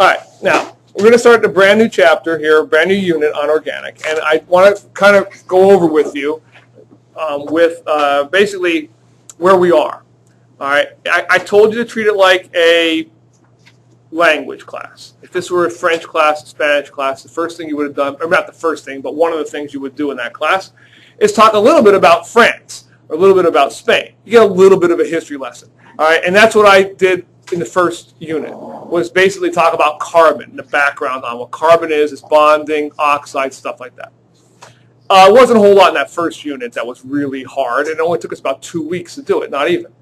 All right, now we're going to start a brand new chapter here, a brand new unit on organic, and I want to kind of go over with you basically where we are. All right, I told you to treat it like a language class. If this were a French class, a Spanish class, the first thing you would have done, or not the first thing, but one of the things you would do in that class is talk a little bit about France, or a little bit about Spain. You get a little bit of a history lesson. All right, and that's what I did in the first unit, was basically talk about carbon, the background on what carbon is, its bonding, oxides, stuff like that. It wasn't a whole lot in that first unit that was really hard. It only took us about 2 weeks to do it, not even.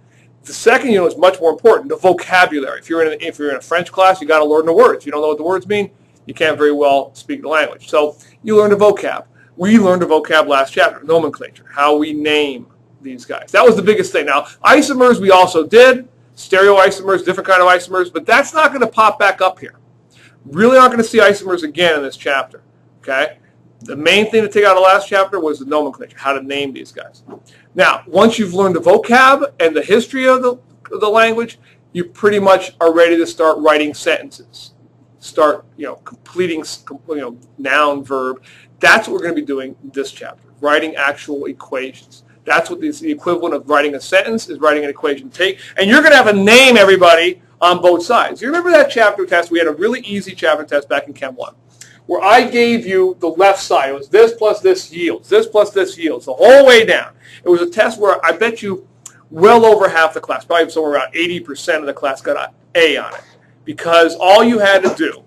The second unit was much more important, the vocabulary. If you're in a French class, you got to learn the words. If you don't know what the words mean, you can't very well speak the language. So you learn the vocab. We learned the vocab last chapter, nomenclature, how we name these guys. That was the biggest thing. Now, isomers we also did, stereoisomers, different kind of isomers, but that's not going to pop back up here. Really aren't going to see isomers again in this chapter, okay? The main thing to take out of the last chapter was the nomenclature, how to name these guys. Now, once you've learned the vocab and the history of the language, you pretty much are ready to start writing sentences. Start, completing, noun, verb. That's what we're going to be doing in this chapter, writing actual equations. That's what the equivalent of writing a sentence is, writing an equation. And you're going to have a name, everybody, on both sides. You remember that chapter test? We had a really easy chapter test back in Chem 1, where I gave you the left side. It was this plus this yields, this plus this yields, the whole way down. It was a test where I bet you well over half the class, probably somewhere around 80% of the class got an A on it, because all you had to do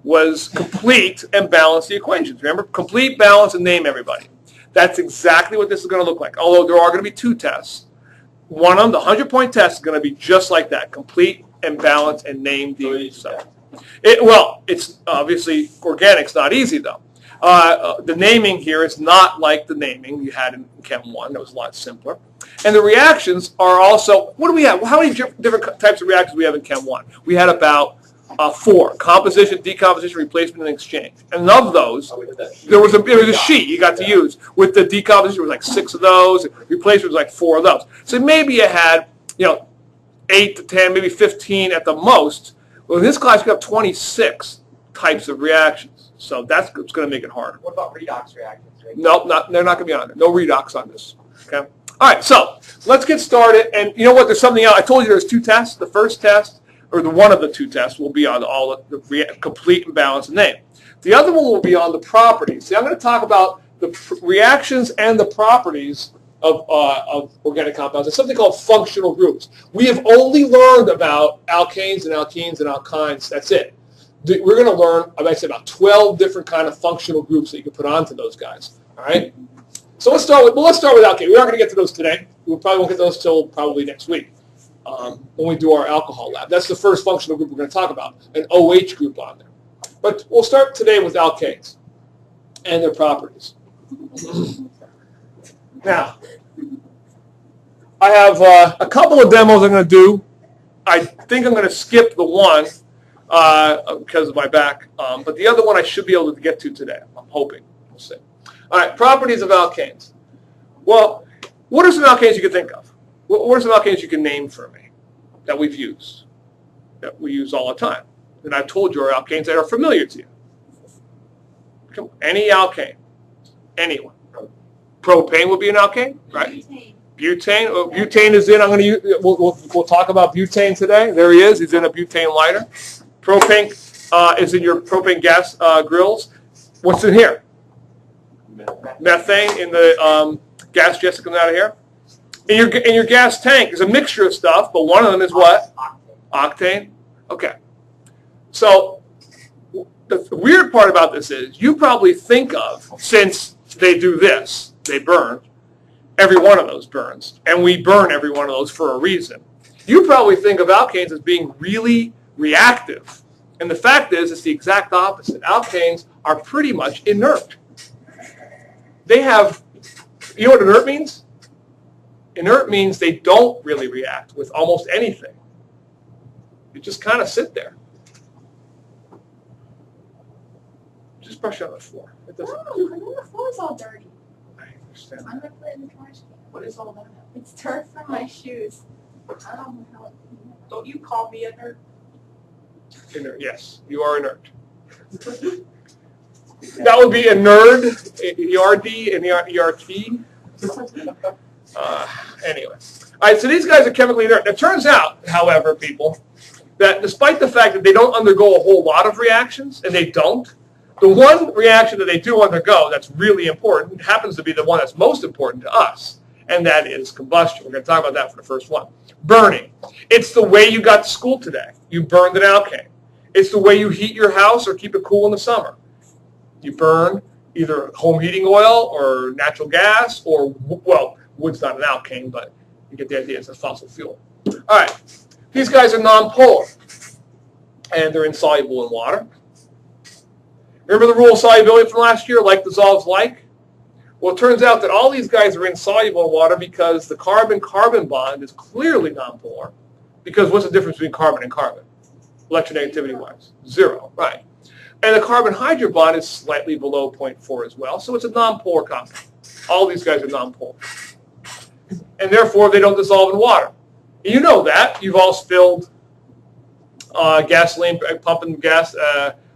was complete and balance the equations. Remember? Complete, balance, and name everybody. That's exactly what this is going to look like, although there are going to be two tests. One of them, the 100-point test, is going to be just like that, complete and balance and name the stuff. It's obviously organic's not easy, though. The naming here is not like the naming you had in Chem 1. That was a lot simpler. And the reactions are also, what do we have? How many different types of reactions do we have in Chem 1? We had about 4: composition, decomposition, replacement, and exchange. And of those, there was a sheet you got to use. With the decomposition, there was like 6 of those. Replacement was like 4 of those. So maybe you had 8 to 10, maybe 15 at the most. Well, in this class, you have 26 types of reactions. So that's going to make it harder. What about redox reactions? Right? Nope, they're not going to be on there. No redox on this. Okay. All right, so let's get started. And you know what? There's something else. I told you there's 2 tests. The first test, or one of the 2 tests, will be on all the complete and balanced name. The other one will be on the properties. See, I'm going to talk about the reactions and the properties of organic compounds. It's something called functional groups. We have only learned about alkanes and alkenes and alkynes. That's it. We're going to learn, I might say, about 12 different kind of functional groups that you can put onto those guys. All right. So let's start with alkane. We aren't going to get to those today. We probably won't get those till probably next week when we do our alcohol lab. That's the first functional group we're going to talk about, an OH group on there. But we'll start today with alkanes and their properties. Now, I have a couple of demos I'm going to do. I think I'm going to skip the one because of my back, but the other one I should be able to get to today. I'm hoping. We'll see. All right, properties of alkanes. Well, what are some alkanes you can think of? What are some alkanes you can name for me that we've used, that we use all the time? And I've told you are alkanes that are familiar to you. Come on, any alkane, anyone. Propane would be an alkane, right? Butane. Well, butane is in. I'm going to use. We'll talk about butane today. There he is. He's in a butane lighter. Propane is in your propane gas grills. What's in here? Methane in the gas jet that comes out of here. In your gas tank is a mixture of stuff, but one of them is what? Octane. Okay. So the weird part about this is you probably think of, since they do this, they burn, every one of those burns, and we burn every one of those for a reason. You probably think of alkanes as being really reactive, and the fact is it's the exact opposite. Alkanes are pretty much inert. They have, you know what inert means? Inert means they don't really react with almost anything. You just kind of sit there. Just brush it on the floor. It doesn't. No, the floor's all dirty. I understand. I'm gonna put it in the trash can. What is all that? It's dirt from my shoes. I don't know how. Don't you call me a nerd? Inert. Yes, you are inert. That would be a nerd, ERD, and ERT. Anyway. All right, so these guys are chemically inert. It turns out, however, people, that despite the fact that they don't undergo a whole lot of reactions, and they don't, the one reaction that they do undergo that's really important happens to be the one that's most important to us, and that is combustion. We're going to talk about that for the first one. Burning. It's the way you got to school today. You burned an alkane. It's the way you heat your house or keep it cool in the summer. You burn either home heating oil or natural gas or, well, wood's not an alkane, but you get the idea. It's a fossil fuel. All right. These guys are nonpolar, and they're insoluble in water. Remember the rule of solubility from last year, like dissolves like? Well, it turns out that all these guys are insoluble in water because the carbon-carbon bond is clearly nonpolar. Because what's the difference between carbon and carbon? Electronegativity-wise? 0, right. And the carbon-hydrogen bond is slightly below 0.4 as well, so it's a nonpolar compound. All these guys are nonpolar. And therefore, they don't dissolve in water. You know that. You've all spilled gasoline, pumping gas,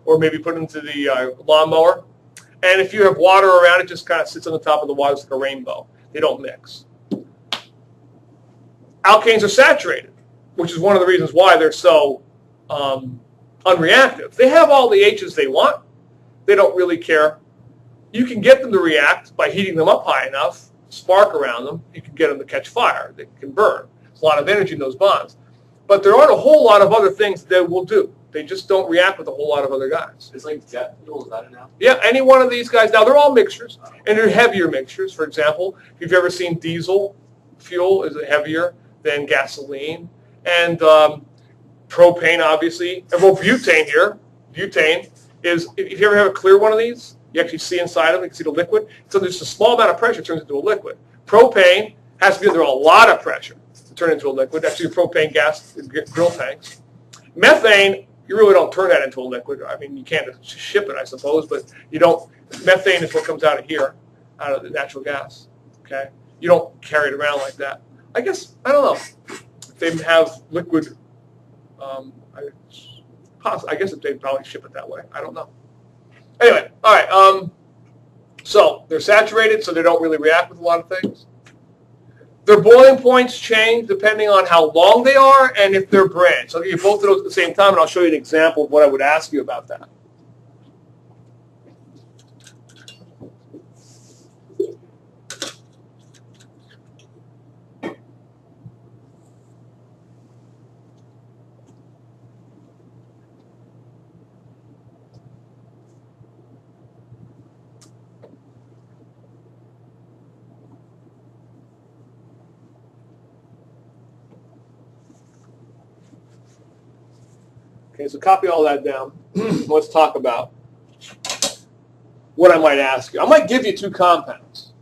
or maybe put it into the lawnmower. And if you have water around, it just kind of sits on the top of the water. It's like a rainbow. They don't mix. Alkanes are saturated, which is one of the reasons why they're so unreactive. They have all the H's they want. They don't really care. You can get them to react by heating them up high enough, spark around them. You can get them to catch fire. They can burn. There's a lot of energy in those bonds. But there aren't a whole lot of other things they will do. They just don't react with a whole lot of other guys. It's like jet fuel, is that it now? Yeah, any one of these guys. Now, they're all mixtures, and they're heavier mixtures. For example, if you've ever seen diesel fuel, is heavier than gasoline. And propane, obviously. And well, butane here. Butane is, if you ever have a clear one of these, you actually see inside of it, you can see the liquid. So just a small amount of pressure turns into a liquid. Propane has to be under a lot of pressure to turn into a liquid. That's your propane gas grill tanks. Methane, you really don't turn that into a liquid. I mean, you can ship it, I suppose, but you don't. Methane is what comes out of here, out of the natural gas. Okay, you don't carry it around like that. I guess, I don't know. If they have liquid, I guess if they'd probably ship it that way. I don't know. Anyway, all right. So they're saturated, so they don't really react with a lot of things. Their boiling points change depending on how long they are and if they're branched. I'll give you both of those at the same time, and I'll show you an example of what I would ask you about that. Okay, so copy all that down. Let's talk about what I might ask you. I might give you two compounds.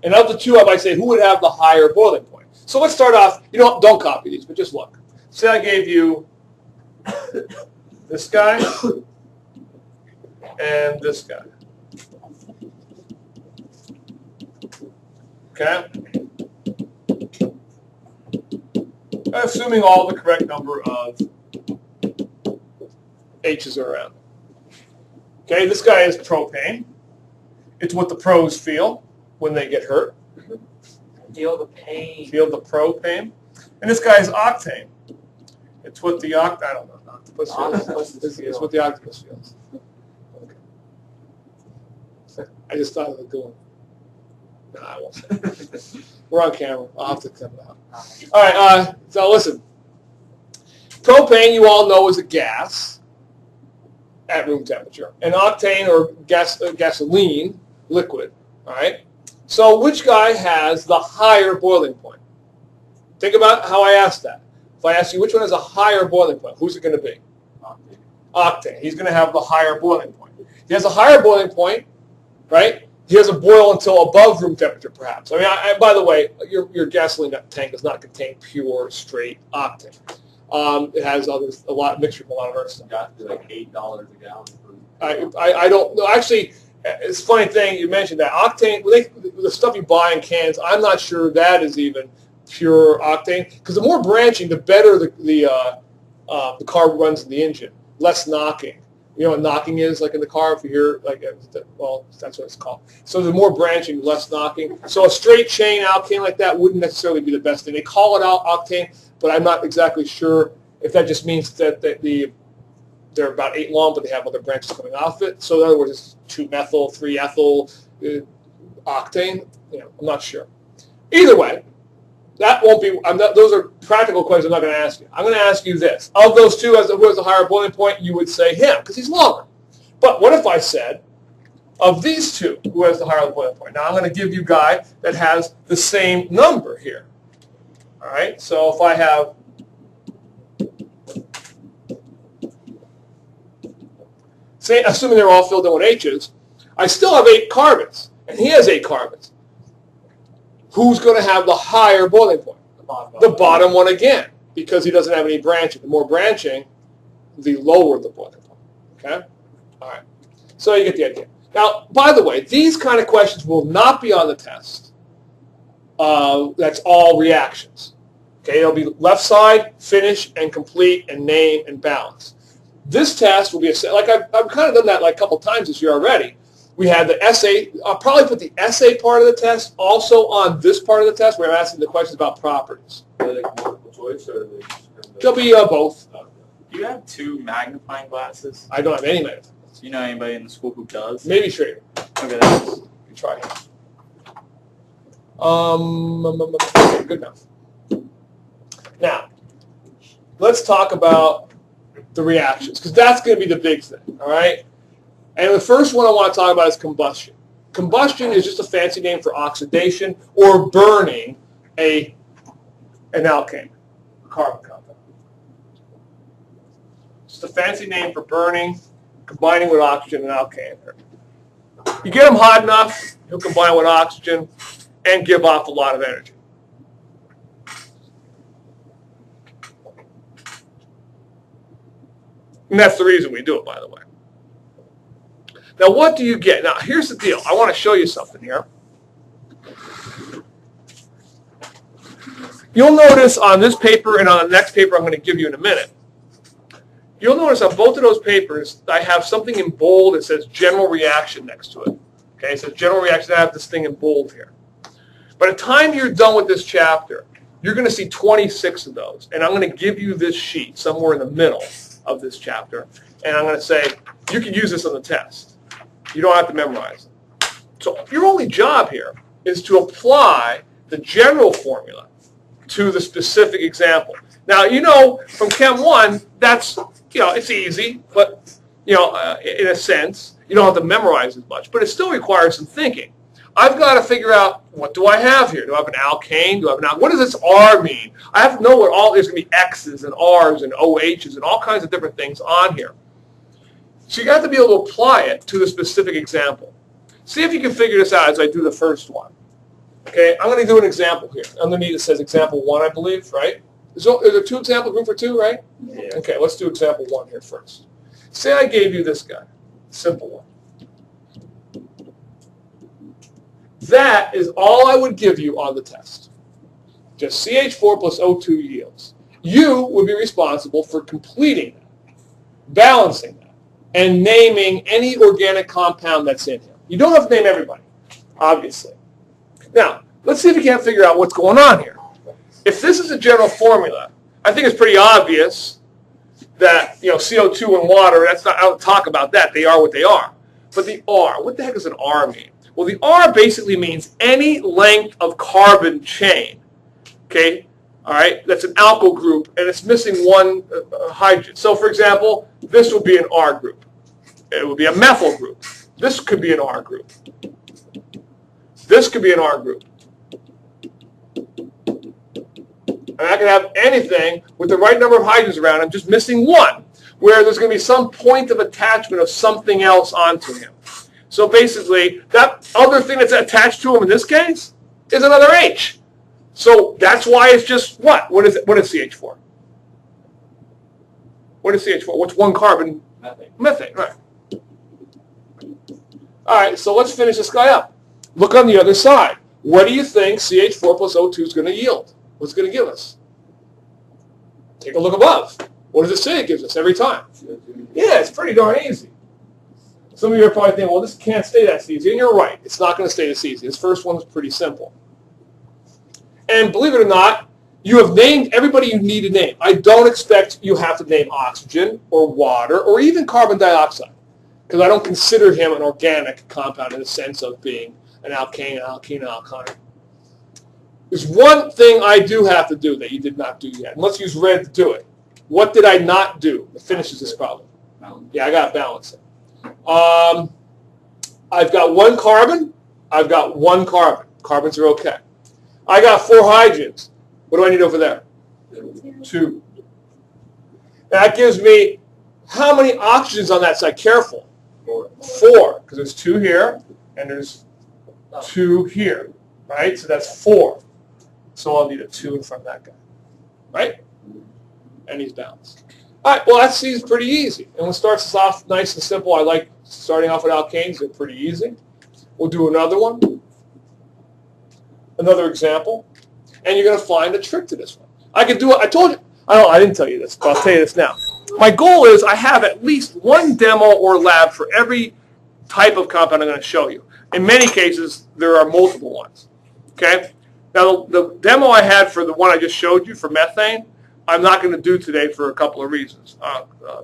And of the two, I might say, who would have the higher boiling point? So let's start off, don't copy these, but just look. Say I gave you this guy and this guy. Okay? Assuming all the correct number of H's are around. Okay, this guy is propane. It's what the pros feel when they get hurt. Feel the pain. Feel the propane. And this guy is octane. It's what the I don't know. Octopus feels. It's what the octopus feels. Okay. I just thought of a good one. No, I won't say it. We're on camera. I'll have to cut it out. All right, so listen. Propane, you all know, is a gas at room temperature. And octane, or gasoline, liquid. All right? So which guy has the higher boiling point? Think about how I asked that. If I ask you which one has a higher boiling point, who's it going to be? Octane. Octane. He's going to have the higher boiling point. He has a higher boiling point, right? He doesn't boil until above room temperature, perhaps. I mean, by the way, your gasoline tank does not contain pure, straight octane. It has a lot mixture of a lot of other stuff. Got to like $8 a gallon. I don't know. Actually, it's a funny thing you mentioned that octane. The stuff you buy in cans, I'm not sure that is even pure octane, because the more branching, the better the the car runs in the engine. Less knocking. You know what knocking is, like in the car, if you hear, like, well, that's what it's called. So there's more branching, less knocking. So a straight chain alkane like that wouldn't necessarily be the best thing. They call it octane, but I'm not exactly sure if that just means that they're about 8 long, but they have other branches coming off it. So in other words, it's 2-methyl, 3-ethyl, octane. You know, I'm not sure. Either way, that won't be. Those are practical questions I'm not going to ask you. I'm going to ask you this: of those two, who has a higher boiling point? You would say him because he's longer. But what if I said, of these two, who has the higher boiling point? Now I'm going to give you a guy that has the same number here. All right. So if I have, say, assuming they're all filled in with H's, I still have 8 carbons, and he has 8 carbons. Who's going to have the higher boiling point? The bottom one again, because he doesn't have any branching. The more branching, the lower the boiling point. Okay? All right. So you get the idea. Now, by the way, these kind of questions will not be on the test. That's all reactions. Okay? It'll be left side, finish, and complete, and name, and balance. This test will be like I've kind of done that like a couple times this year already. We had the essay. I'll probably put the essay part of the test also on this part of the test where I'm asking the questions about properties. Are they multiple choice or are they They'll be both. Do you have 2 magnifying glasses? I don't have any magnifying. Do you know anybody in the school who does? Maybe Schrader. Okay, that's You can try him. Okay, good enough. Now, let's talk about the reactions because that's going to be the big thing. All right. And the first one I want to talk about is combustion. Combustion is just a fancy name for oxidation or burning an alkane, a carbon compound. Just a fancy name for burning, combining with oxygen and alkane. You get them hot enough, he'll combine with oxygen and give off a lot of energy. And that's the reason we do it, by the way. Now, what do you get? Now, here's the deal. I want to show you something here. You'll notice on this paper and on the next paper I'm going to give you in a minute, you'll notice on both of those papers I have something in bold that says general reaction next to it. Okay, it says general reaction. I have this thing in bold here. By the time you're done with this chapter, you're going to see 26 of those. And I'm going to give you this sheet somewhere in the middle of this chapter. And I'm going to say, you can use this on the test. You don't have to memorize it. So your only job here is to apply the general formula to the specific example. Now, you know, from Chem 1, that's, you know, it's easy, but, you know, in a sense, you don't have to memorize as much, but it still requires some thinking. I've got to figure out, what do I have here? Do I have an alkane? Do I have an what does this R mean? I have to know what all, there's going to be X's and R's and OH's and all kinds of different things on here. So you have to be able to apply it to the specific example. See if you can figure this out as I do the first one. Okay, I'm going to do an example here. Underneath it says example 1, I believe, right? Is there 2 examples, room for 2, right? Yeah. Okay, let's do example 1 here first. Say I gave you this guy, simple one. That is all I would give you on the test. Just CH4 plus O2 yields. You would be responsible for completing that, balancing that, and naming any organic compound that's in here. You don't have to name everybody, obviously. Now, let's see if you can't figure out what's going on here. If this is a general formula, I think it's pretty obvious that, you know, CO2 and water, that's not, I don't talk about that. They are what they are. But the R, what the heck does an R mean? Well, the R basically means any length of carbon chain. Okay? All right? That's an alkyl group, and it's missing one hydrogen. So, for example, this would be an R group. It would be a methyl group. This could be an R group. This could be an R group. And I can have anything with the right number of hydrogens around. I'm just missing one, where there's going to be some point of attachment of something else onto him. So basically, that other thing that's attached to him in this case is another H. So that's why it's just what? What is it? What is CH4? What is CH4? What's one carbon? Methane. Methane, right. All right, so let's finish this guy up. Look on the other side. What do you think CH4 plus O2 is going to yield? What's it going to give us? Take a look above. What does it say it gives us every time? Yeah, it's pretty darn easy. Some of you are probably thinking, well, this can't stay that easy. And you're right. It's not going to stay this easy. This first one is pretty simple. And believe it or not, you have named everybody you need to name. I don't expect you have to name oxygen or water or even carbon dioxide, because I don't consider him an organic compound in the sense of being an alkane, an alkene, an alkane. There's one thing I do have to do that you did not do yet. And let's use red to do it. What did I not do that finishes this problem? Yeah, I got to balance it. I've got one carbon. I've got one carbon. Carbons are okay. I got 4 hydrogens. What do I need over there? 2. That gives me how many oxygens on that side? Careful. 4, because there's 2 here and there's 2 here, right? So that's 4. So I'll need a 2 in front of that guy, right? And he's balanced. All right, well, that seems pretty easy. And we'll start this off nice and simple. I like starting off with alkanes. They're pretty easy. We'll do another one, another example, and you're going to find a trick to this one. I can do it. I told you. I didn't tell you this, but I'll tell you this now. My goal is I have at least one demo or lab for every type of compound I'm going to show you. In many cases, there are multiple ones. Okay? Now, the demo I had for the one I just showed you for methane, I'm not going to do today for a couple of reasons,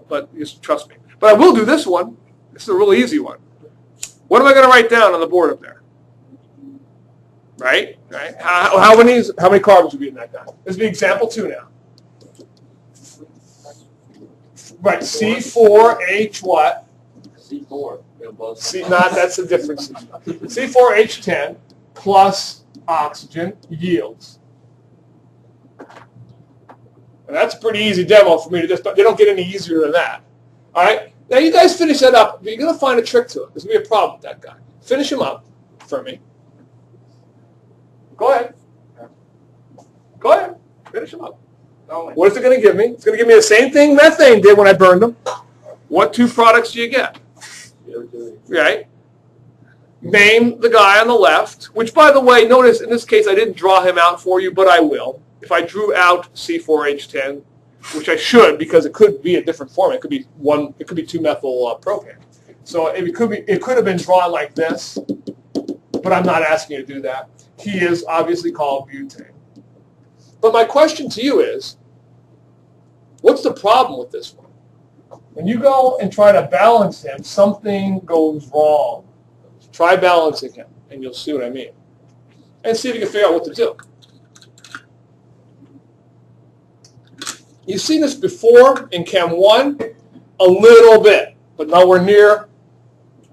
but just trust me. But I will do this one. This is a really easy one. What am I going to write down on the board up there? Right? Right? How many carbons would be in that guy? This will be example 2 now. Right, C4H what? C4. That's the difference. C4H10 plus oxygen yields. And that's a pretty easy demo for me to just, they don't get any easier than that. All right? Now you guys finish that up. You're going to find a trick to it. There's going to be a problem with that guy. Finish him up for me. Go ahead. Go ahead. Finish him up. What is it going to give me? It's going to give me the same thing methane did when I burned them. What 2 products do you get? Right? Name the guy on the left, which, by the way, notice in this case I didn't draw him out for you, but I will. If I drew out C4H10, which I should, because it could be a different format. It could be 2-methyl propane. So it could have been drawn like this, but I'm not asking you to do that. He is obviously called butane. But my question to you is, what's the problem with this one? When you go and try to balance him, something goes wrong. Try balancing him, and you'll see what I mean. And see if you can figure out what to do. You've seen this before in Chem 1, a little bit, but nowhere near,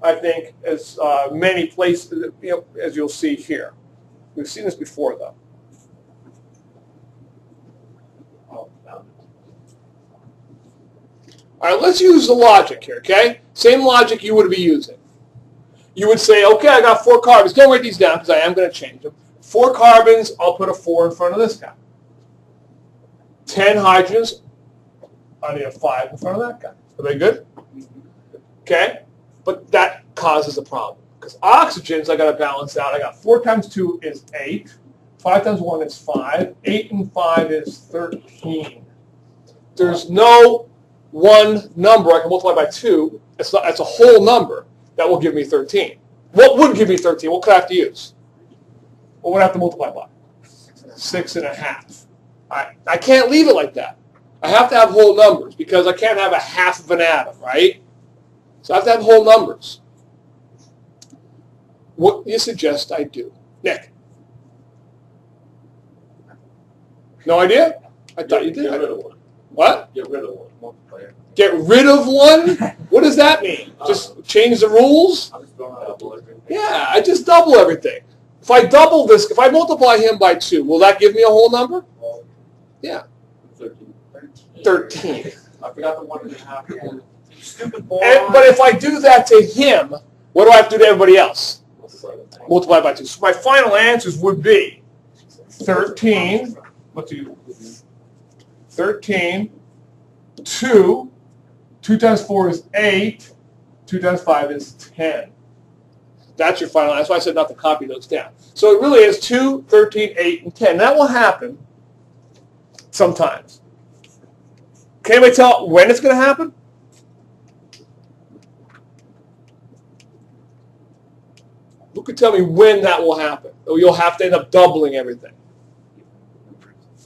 I think, as many places, as you'll see here. We've seen this before, though. All right, let's use the logic here, okay? Same logic you would be using. You would say, okay, I got 4 carbons. Don't write these down because I am going to change them. 4 carbons, I'll put a 4 in front of this guy. 10 hydrogens, I need a 5 in front of that guy. Are they good? Okay? But that causes a problem. Because oxygens, I got to balance out. I got 4 times 2 is 8. 5 times 1 is 5. 8 and 5 is 13. There's no one number I can multiply by 2. That's a whole number that will give me 13. What would give me 13? What could I have to use? What would I have to multiply by? 6.5. I can't leave it like that. I have to have whole numbers because I can't have a half of an atom, right? So I have to have whole numbers. What do you suggest I do? Nick? No idea? I thought you did. Get rid of one. What? Get rid of one. Multiplier. Get rid of one? What does that mean? Just change the rules? I'm just going to double everything. Yeah, I just double everything. If I double this, if I multiply him by 2, will that give me a whole number? Yeah. 13. I forgot the 1.5. Stupid boy. But if I do that to him, what do I have to do to everybody else? Multiply by 2. So my final answers would be 13. Let's do 13. 2. 2 times 4 is 8. 2 times 5 is 10. That's your final answer. That's why I said not to copy those down. So it really is 2, 13, 8, and 10. That will happen sometimes. Can anybody tell when it's going to happen? Who could tell me when that will happen? Or you'll have to end up doubling everything.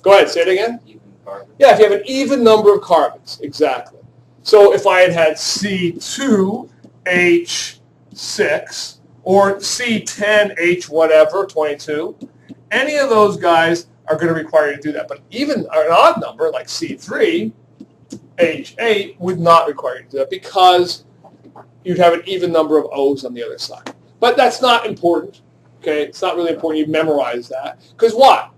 Go ahead, say it again. Even carbon. Yeah, if you have an even number of carbons, exactly. So if I had C2H6 or C10H whatever, 22, any of those guys are going to require you to do that. But even an odd number like C3H8 would not require you to do that because you'd have an even number of O's on the other side. But that's not important. Okay, it's not really important you memorize that. Because what?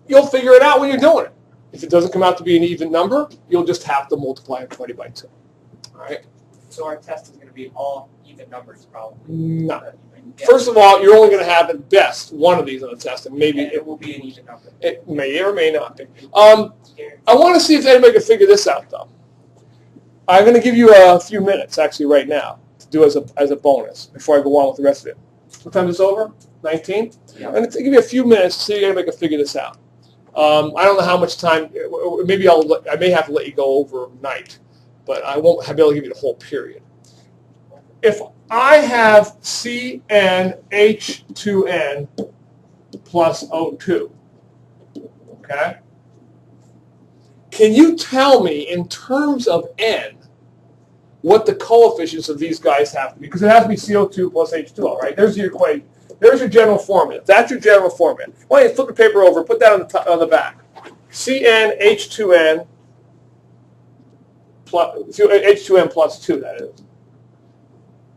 You'll figure it out when you're doing it. If it doesn't come out to be an even number, you'll just have to multiply it 20 by 2. All right? So our test is going to be all even numbers, probably. No. First of all, you're only going to have at best one of these on the test, and maybe And it will be an even number. it may or may not be. I want to see if anybody can figure this out, though. I'm going to give you a few minutes, actually, right now, to do as a bonus before I go on with the rest of it. What time is it over? 19? Yeah. I'm going to give you a few minutes to see if anybody can figure this out. I don't know how much time. Maybe I may have to let you go overnight, but I won't be able to give you the whole period. If I have CnH2n plus O2, okay? Can you tell me in terms of n what the coefficients of these guys have to be? Because it has to be CO2 plus H2O, right? There's your equation. There's your general formula. That's your general formula. Why don't you flip the paper over, put that on the back. CnH2n plus H2n plus 2, that is.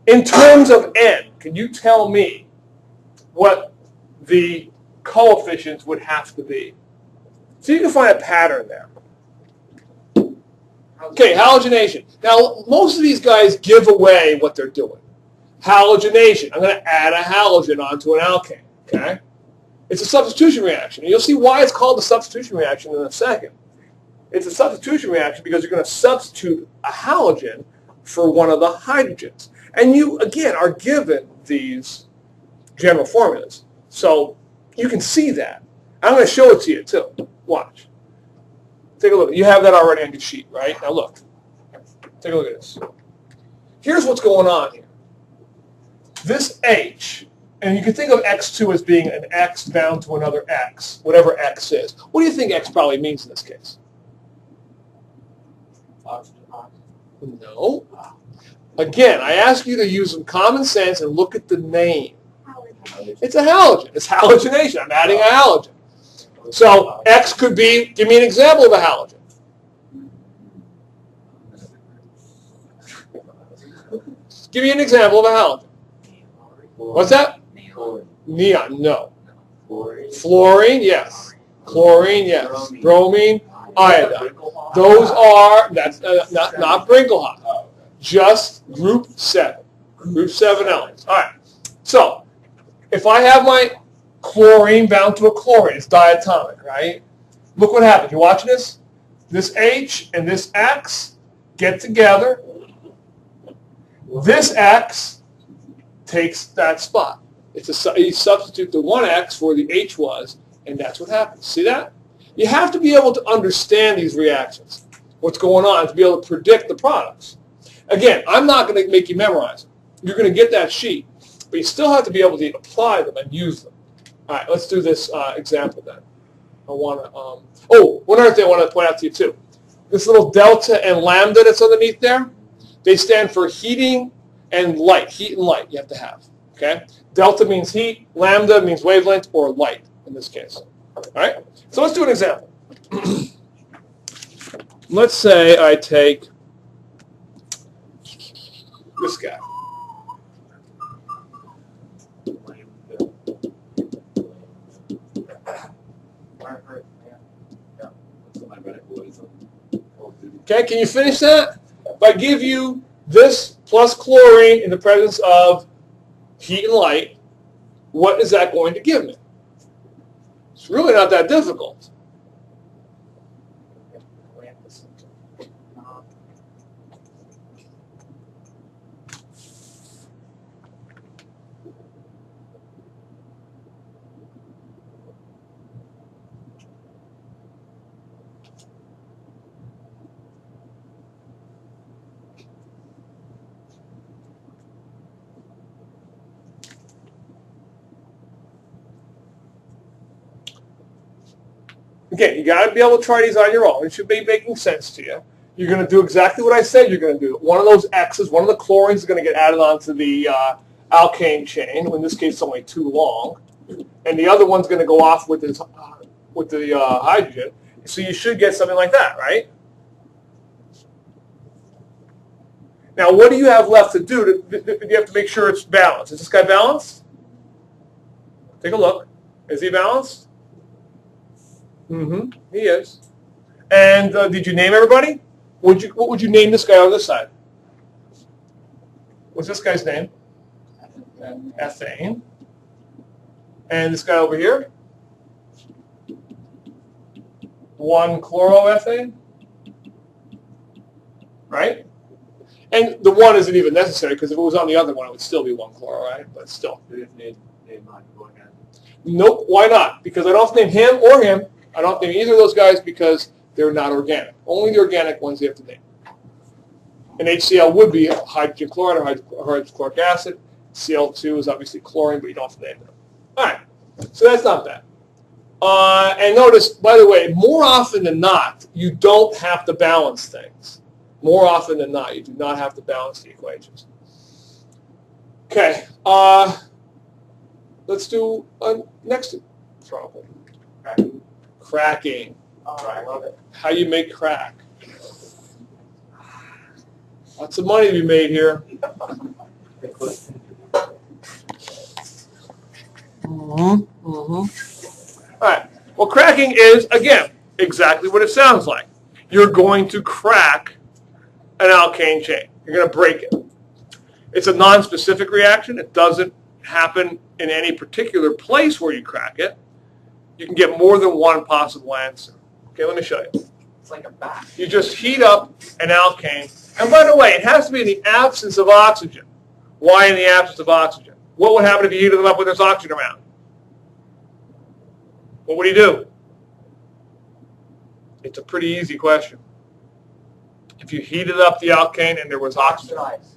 In terms of n, can you tell me what the coefficients would have to be? So you can find a pattern there. Okay, halogenation. Now, most of these guys give away what they're doing. Halogenation. I'm going to add a halogen onto an alkane. Okay? It's a substitution reaction. And you'll see why it's called a substitution reaction in a second. It's a substitution reaction because you're going to substitute a halogen for one of the hydrogens. And you, again, are given these general formulas. So you can see that. I'm going to show it to you, too. Watch. Take a look. You have that already on your sheet, right? Now look. Take a look at this. Here's what's going on here. This H, and you can think of X2 as being an X bound to another X, whatever X is. What do you think X probably means in this case? No. Again, I ask you to use some common sense and look at the name. It's a halogen. It's halogenation. I'm adding a halogen. So X could be, give me an example of a halogen. Give me an example of a halogen. What's that? Neon, no. Fluorine, yes. Chlorine, yes. Bromine, iodine. Those are, that's not Brinkelhoff. Just group 7. Group 7 elements. All right. So, if I have my chlorine bound to a chlorine, it's diatomic, right? Look what happens. You watching this? This H and this X get together. This X takes that spot. You substitute the one X for the H was, and that's what happens. See that? You have to be able to understand these reactions, what's going on, to be able to predict the products. Again, I'm not going to make you memorize them. You're going to get that sheet, but you still have to be able to apply them and use them. All right, let's do this example then. I want to. One other thing I want to point out to you too. This little delta and lambda that's underneath there, they stand for heating and light. Heat and light you have to have. Okay. Delta means heat. Lambda means wavelength or light in this case. All right. So let's do an example. Let's say I take this guy. Okay, can you finish that? If I give you this plus chlorine in the presence of heat and light, what is that going to give me? It's really not that difficult. Again, you got to be able to try these on your own. It should be making sense to you. You're going to do exactly what I said you're going to do. One of those X's, one of the chlorines is going to get added onto the alkane chain. In this case, it's only too long. And the other one's going to go off with, the hydrogen. So you should get something like that, right? Now, what do you have left to do? You have to make sure it's balanced. Is this guy balanced? Take a look. Is he balanced? Mm-hmm. He is. And did you name everybody? What would you name this guy on this side? What's this guy's name? Ethane. And this guy over here? 1-chloroethane. Right? And the 1 isn't even necessary because if it was on the other one, it would still be 1-chloro, right? But still. Nope. Why not? Because I don't have to name him or him. I don't have to name either of those guys because they're not organic. Only the organic ones you have to name. And HCl would be hydrogen chloride or hydrochloric acid. Cl2 is obviously chlorine, but you don't have to name them. All right. So that's not bad. And notice, by the way, more often than not, you don't have to balance things. More often than not, you do not have to balance the equations. Okay. Let's do next problem. Cracking. I love it. How you make crack. Lots of money to be made here. All right. Well, cracking is, again, exactly what it sounds like. You're going to crack an alkane chain. You're going to break it. It's a non-specific reaction. It doesn't happen in any particular place where you crack it. You can get more than one possible answer. Okay, let me show you. It's like a bath. You just heat up an alkane. And by the way, it has to be in the absence of oxygen. Why in the absence of oxygen? What would happen if you heated them up with there's oxygen around? What would you do? It's a pretty easy question. If you heated up the alkane and there was oxygen. Oxidize.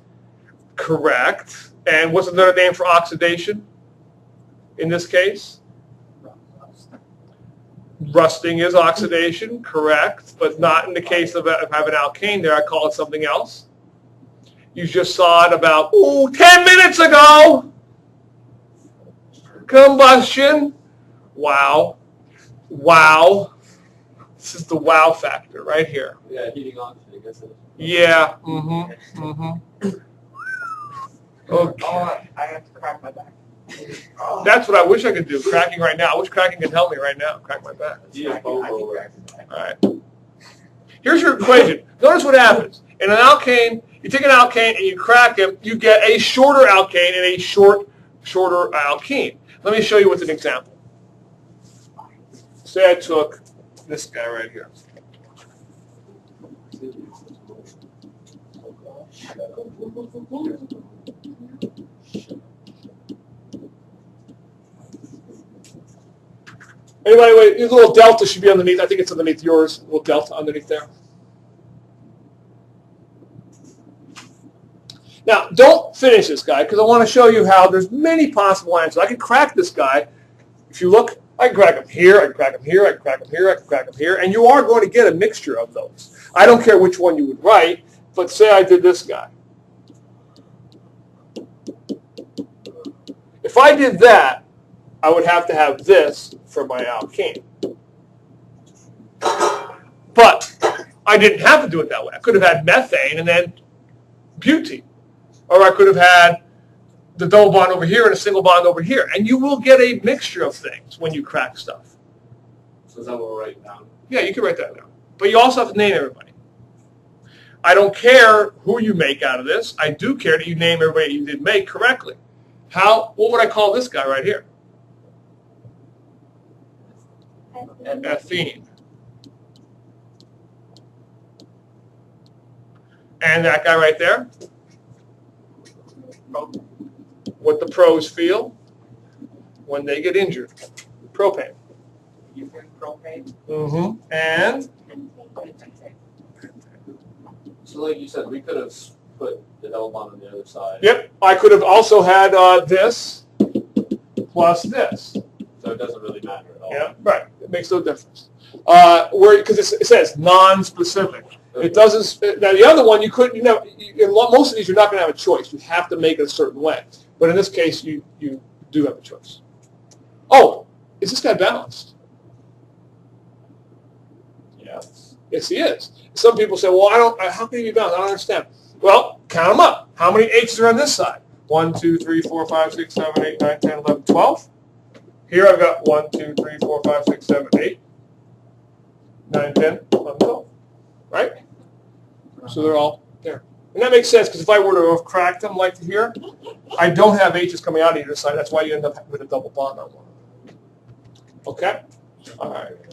Correct. And what's another name for oxidation in this case? Rusting is oxidation, correct, but not in the case of having alkane there. I call it something else. You just saw it about 10 minutes ago. Combustion. Wow. Wow. This is the wow factor right here. Yeah, heating oxygen, I guess. Yeah. Mm-hmm. Mm-hmm. Okay. Oh, I have to crack my back. Oh. That's what I wish I could do, cracking right now. I wish cracking could help me right now, crack my back. Yeah, I can crack my back. All right. Here's your equation. Notice what happens. In an alkane, you take an alkane and you crack it, you get a shorter alkane and a shorter alkene. Let me show you with an example. Say I took this guy right here. Anybody, wait, a little delta should be underneath. I think it's underneath yours. A little delta underneath there. Now, don't finish this guy because I want to show you how there's many possible answers. I can crack this guy. If you look, I can crack him here, I can crack him here, I can crack him here, I can crack him here, and you are going to get a mixture of those. I don't care which one you would write, but say I did this guy. If I did that, I would have to have this for my alkene. But I didn't have to do it that way. I could have had methane and then butene. Or I could have had the double bond over here and a single bond over here. And you will get a mixture of things when you crack stuff. So is that what we're writing down? Yeah, you can write that down. But you also have to name everybody. I don't care who you make out of this. I do care that you name everybody you did make correctly. What would I call this guy right here? Ethene. And that guy right there? What the pros feel when they get injured. Propane. You bring propane? Mm-hmm. And? So like you said, we could have put the double bond on the other side. Yep. I could have also had this plus this. So it doesn't really matter at all. Yeah, right. makes no difference. Because it says non-specific. It doesn't. Now the other one, you couldn't. You know, in most of these, you're not going to have a choice. You have to make it a certain way. But in this case, you do have a choice. Oh, is this guy balanced? Yes. Yes, he is. Some people say, well, I don't. How can he be balanced? I don't understand. Well, count them up. How many H's are on this side? 1, 2, 3, 4, 5, 6, 7, 8, 9, 10, 11, 12. Here I've got 1, 2, 3, 4, 5, 6, 7, 8, 9, 10, 11, 12. Right? So they're all there. And that makes sense, because if I were to have cracked them like here, I don't have H's coming out of either side. That's why you end up with a double bond on one. Okay? All right.